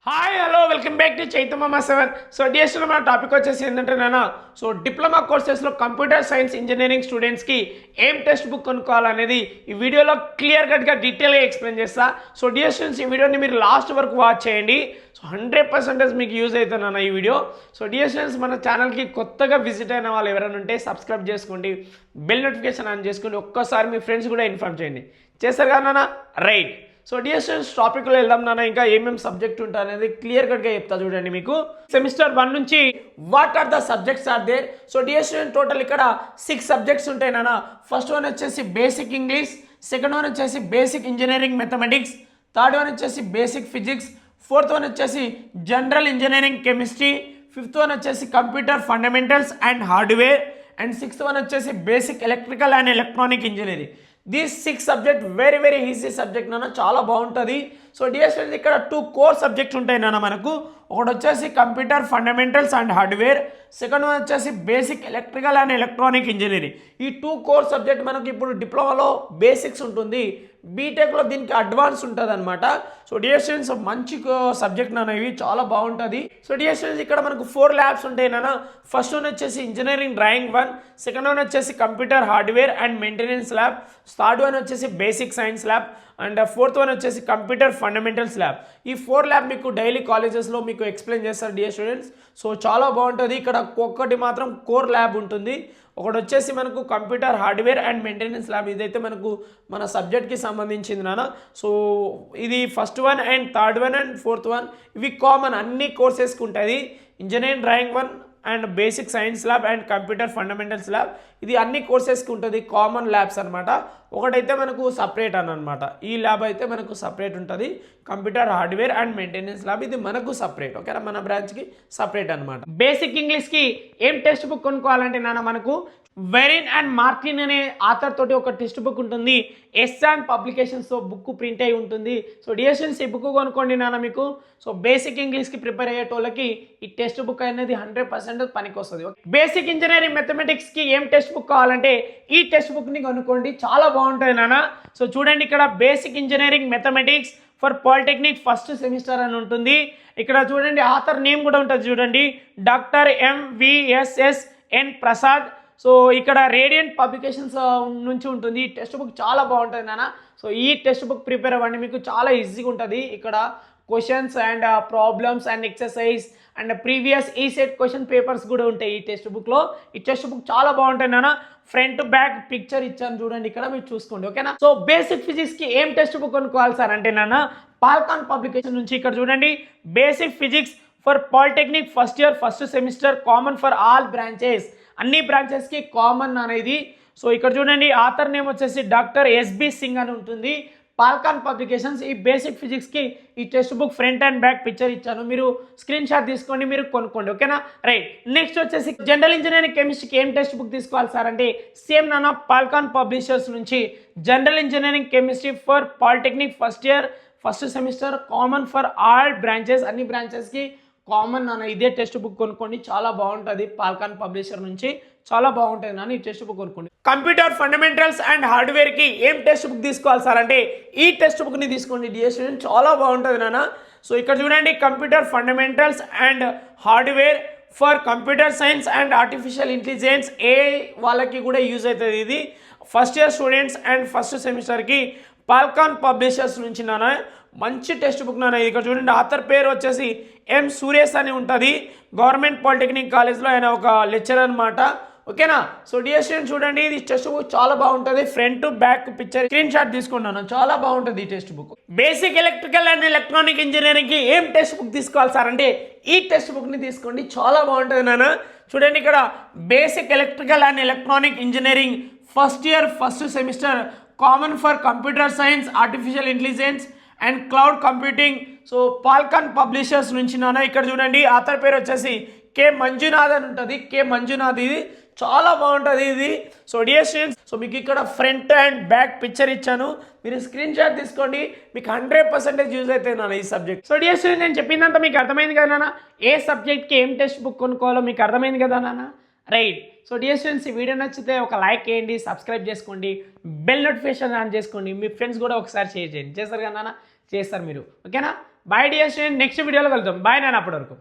Hi hello welcome back to Chaitanya 7. So డిఎస్లో మన topic వచ్చేసి ఏంటంటే సో డిప్లొమా కోర్సెస్లో కంప్యూటర్ సైన్స్ ఇంజనీరింగ్ స్టూడెంట్స్కి ఏం టెక్స్ట్ బుక్ కొనుక్కోవాలనేది ఈ వీడియోలో క్లియర్ కట్గా డీటెయిల్గా ఎక్స్ప్లెయిన్ చేస్తా. సో డిఎస్ స్టూడెంట్స్ ఈ వీడియోని మీరు లాస్ట్ వరకు వాచ్ చేయండి. సో 100% మీకు యూజ్ అవుతుంది ఈ వీడియో. సో డిఎస్ స్టూడెంట్స్ మన ఛానల్కి కొత్తగా విజిట్ అయిన వాళ్ళు ఎవరైనా ఉంటే సబ్స్క్రైబ్ చేసుకోండి, బెల్ నోటిఫికేషన్ ఆన్ చేసుకోండి, ఒక్కసారి మీ ఫ్రెండ్స్ కూడా ఇన్ఫార్మ్ చేయండి. చేస్తారు కదా రైట్. సో డియర్ స్టూడెంట్స్ టాపిక్లో వెళ్దాం ఇంకా ఏమేమి సబ్జెక్ట్ ఉంటాయి అనేది క్లియర్ కట్గా చెప్తా చూడండి. మీకు సెమిస్టర్ 1 నుంచి what are the subjects are there. So dear student total ఇక్కడ 6 సబ్జెక్ట్స్ ఉంటాయి ఫస్ట్ వన్ వచ్చేసి బేసిక్ ఇంగ్లీష్, సెకండ్ వన్ వచ్చేసి basic engineering mathematics, third one వచ్చేసి బేసిక్ ఫిజిక్స్, ఫోర్త్ వన్ వచ్చేసి general engineering chemistry, fifth one వచ్చేసి computer fundamentals and hardware, and sixth one వచ్చేసి basic electrical and electronic engineering. These 6 subject very easy subject చాలా బాగుంటుంది. So dear students ఇక్కడ 2 core subjects ఉంటాయి మనకు. ఒకటి వచ్చేసి computer fundamentals and hardware, second one వచ్చేసి basic electrical and electronic engineering. ఈ 2 కోర్ సబ్జెక్ట్ మనకు ఇప్పుడు డిప్లొమాలో బేసిక్స్ ఉంటుంది, బీటెక్లో దీనికి అడ్వాన్స్ ఉంటుంది అనమాట. సో డియర్ స్టూడెంట్స్ మంచి సబ్జెక్ట్ ఇవి చాలా బాగుంటుంది. సో డియర్ స్టూడెంట్స్ ఇక్కడ మనకు 4 ల్యాబ్స్ ఉంటాయి ఫస్ట్ వన్ వచ్చేసి ఇంజనీరింగ్ డ్రాయింగ్ 1, సెకండ్ వన్ వచ్చేసి computer hardware and maintenance lab, third one వచ్చేసి basic science lab, and fourth one వచ్చేసి కంప్యూటర్ ఫండమెంటల్స్ ల్యాబ్. ఈ 4 ల్యాబ్ మీకు డైలీ కాలేజెస్లో మీకు ఎక్స్ప్లెయిన్ చేస్తారు డియర్ స్టూడెంట్స్. సో చాలా బాగుంటుంది. ఇక్కడ ఒక్కటి మాత్రం కోర్ ల్యాబ్ ఉంటుంది, ఒకటి వచ్చేసి మనకు computer hardware and maintenance lab. ఇదైతే మనకు మన సబ్జెక్ట్కి సంబంధించింది సో ఇది first one and third one and fourth one ఇవి కామన్ అన్ని కోర్సెస్కి ఉంటుంది. Engineering drawing 1 and basic science lab and computer fundamentals lab ఇది అన్ని కోర్సెస్కి ఉంటుంది, కామన్ ల్యాబ్స్ అనమాట. ఒకటైతే మనకు సపరేట్ అనమాట, ఈ ల్యాబ్ అయితే మనకు సపరేట్ ఉంటుంది. Computer hardware and maintenance lab ఇది మనకు సపరేట్, ఓకేనా, మన బ్రాంచ్కి సపరేట్ అనమాట. బేసిక్ ఇంగ్లీష్కి ఏం టెక్స్ట్ బుక్ కొనుక్కోవాలంటే మనకు వెరిన్ అండ్ మార్టిన్ అనే ఆథర్ తోటి ఒక టెక్స్ట్ బుక్ ఉంటుంది, ఎస్ఆన్ పబ్లికేషన్స్తో బుక్ ప్రింట్ అయి ఉంటుంది. సో డియర్ స్టూడెంట్స్ ఈ బుక్ కొనుక్కోండి మీకు. సో బేసిక్ ఇంగ్లీష్కి ప్రిపేర్ అయ్యేటోళ్ళకి ఈ టెక్స్ట్ బుక్ అనేది 100% పనికి వస్తుంది. బేసిక్ ఇంజనీరింగ్ మ్యాథమెటిక్స్కి ఏం టెక్స్ట్ బుక్ కావాలంటే ఈ టెక్స్ట్ బుక్ని కొనుక్కోండి, చాలా బాగుంటుంది సో చూడండి ఇక్కడ basic engineering mathematics for polytechnic first semester అని ఉంటుంది. ఇక్కడ చూడండి ఆథర్ నేమ్ కూడా ఉంటుంది చూడండి, డాక్టర్ MVSSN ప్రసాద్. సో ఇక్కడ రేడియంట్ పబ్లికేషన్స్ నుంచి ఉంటుంది. ఈ టెక్స్ట్ బుక్ చాలా బాగుంటుంది సో ఈ టెక్స్ట్ బుక్ ప్రిపేర్ అవ్వండి, మీకు చాలా ఈజీగా ఉంటుంది. ఇక్కడ questions and problems and exercise and previous ECET question papers కూడా ఉంటాయి ఈ టెక్స్ట్ బుక్లో. ఈ టెక్స్ట్ బుక్ చాలా బాగుంటుంది ఫ్రంట్ బ్యాక్ పిక్చర్ ఇచ్చాను చూడండి, ఇక్కడ మీరు చూసుకోండి, ఓకేనా. సో బేసిక్ ఫిజిక్స్కి ఏం టెక్స్ట్ బుక్ కొనుక్కోవాలి సార్ అంటే పాల్కాన్ పబ్లికేషన్ నుంచి ఇక్కడ చూడండి basic physics for polytechnic first year first semester common for all branches, అన్ని బ్రాంచెస్కి కామన్ అనేది. సో ఇక్కడ చూడండి ఆథర్ నేమ్ వచ్చేసి డాక్టర్ SB సింగ్ అని ఉంటుంది, పాల్కాన్ పబ్లికేషన్స్. ఈ బేసిక్ ఫిజిక్స్కి ఈ text book front and back picture ఇచ్చాను, మీరు స్క్రీన్ షాట్ తీసుకోండి, మీరు కొనుక్కోండి, ఓకేనా రైట్. నెక్స్ట్ వచ్చేసి జనరల్ ఇంజనీరింగ్ కెమిస్ట్రీకి ఏం టెక్స్ట్ బుక్ తీసుకోవాలి సార్ అంటే సేమ్ పాల్కాన్ పబ్లిషర్స్ నుంచి general engineering chemistry for polytechnic first year first semester common for all branches, అన్ని బ్రాంచెస్కి కామన్ ఇదే టెక్స్ట్ బుక్ కొనుక్కోండి, చాలా బాగుంటుంది. పాల్కాన్ పబ్లిషర్ నుంచి చాలా బాగుంటుంది ఈ టెక్స్ట్ బుక్ కొనుక్కోండి. కంప్యూటర్ ఫండమెంటల్స్ అండ్ హార్డ్వేర్కి ఏం టెక్స్ట్ బుక్ తీసుకోవాలి సార్ అంటే ఈ టెక్స్ట్ బుక్ని తీసుకోండి డియర్ స్టూడెంట్, చాలా బాగుంటుంది సో ఇక్కడ చూడండి computer fundamentals and hardware for computer science and artificial intelligence వాళ్ళకి కూడా యూజ్ అవుతుంది. ఇది first year students and first సెమిస్టర్కి పాల్కాన్ పబ్లిషర్స్ నుంచి మంచి టెక్స్ట్ బుక్ ఇక్కడ చూడండి ఆథర్ పేరు వచ్చేసి M సురేష్ అని ఉంటుంది, గవర్నమెంట్ పాలిటెక్నిక్ కాలేజ్లో ఆయన ఒక లెక్చరర్ అనమాట, ఓకేనా. సో డియర్ స్టూడెంట్ చూడండి ఇది టెక్స్ట్ బుక్ చాలా బాగుంటుంది, front back picture screen shot తీసుకున్నాను, చాలా బాగుంటుంది ఈ text book. Basic electrical and electronic ఇంజనీరింగ్కి ఏం టెక్స్ట్ బుక్ తీసుకోవాలి సార్ అంటే ఈ టెక్స్ట్ బుక్ని తీసుకోండి, చాలా బాగుంటుంది చూడండి ఇక్కడ basic electrical and electronic engineering first year first semester common for computer science artificial intelligence and cloud computing. So Falcon publishers నుంచి ఇక్కడ చూడండి ఆథర్ పేరు వచ్చేసి K మంజునాథ్ అని ఉంటుంది, K మంజునాథ్. ఇది చాలా బాగుంటుంది ఇది. సో డియర్ స్టూడెంట్స్ సో మీకు ఇక్కడ ఫ్రంట్ అండ్ బ్యాక్ పిక్చర్ ఇచ్చాను, మీరు స్క్రీన్ షాట్ తీసుకోండి, మీకు 100% యూజ్ అవుతుంది ఈ సబ్జెక్ట్. సో డియర్ స్టూడెంట్ నేను చెప్పిందంతా మీకు అర్థమైంది కదా ఏ సబ్జెక్ట్కి ఏం టెక్స్ట్ బుక్ కొనుక్కోవాలో మీకు అర్థమైంది కదా రైట్. సో డియర్ స్టూడెంట్స్ ఈ వీడియో నచ్చితే ఒక లైక్ చేయండి, సబ్స్క్రైబ్ చేసుకోండి, బెల్ నోటిఫికేషన్ ఆన్ చేసుకోండి, మీ ఫ్రెండ్స్ కూడా ఒకసారి షేర్ చేయండి. చేస్తారు కదా చేస్తారు మీరు, ఓకేనా బాయ్ డియర్ స్టూడెంట్, నెక్స్ట్ వీడియోలో కలుద్దాం. బాయ్ నాన్న, అప్పటి వరకు.